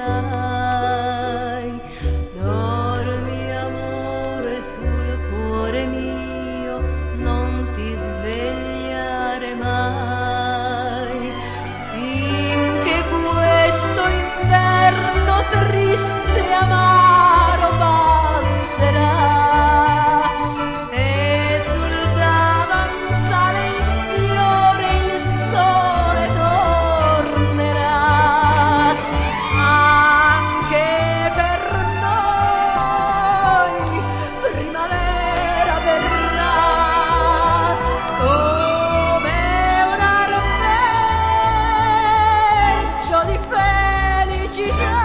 passerai. Dormi amore sul cuore mio, non ti svegliare mai, finché questo inverno triste e amaro passerà. E sul davanzale in fiore il sole tornerà. Anche per noi primavera verrà, come un arpeggio di felicità.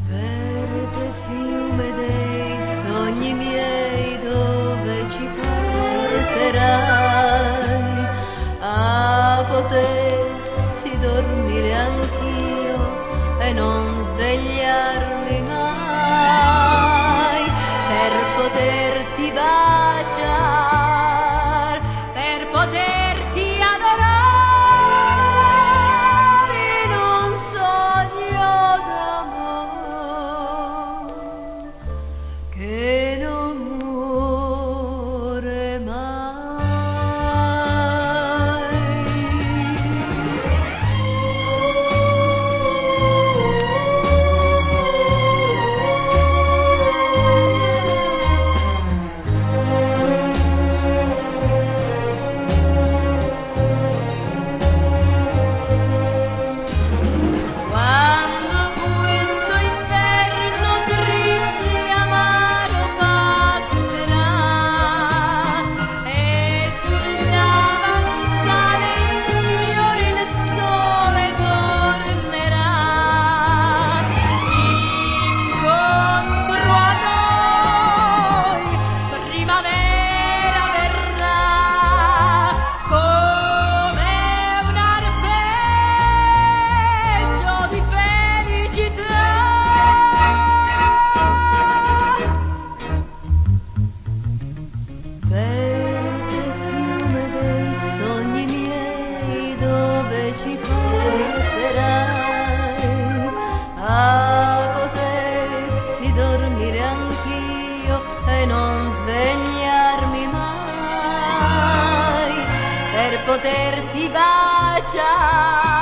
Verde fiume dei sogni miei, dove ci porterai? Ah, potessi dormire anch'io e non svegliarmi mai, per poterti baciare, per poterti adorare in un sogno d'amore che non muore mai. Quando questo inverno triste e amaro passerà, e sul davanzale in fiore il sole tornerà, incontro a noi primavera verrà, come un arpeggio di felicità. Verde fiume dei sogni miei, dove ci porterai? Ah, potessi dormire anch'io e non svegliarmi mai, per poterti baciare,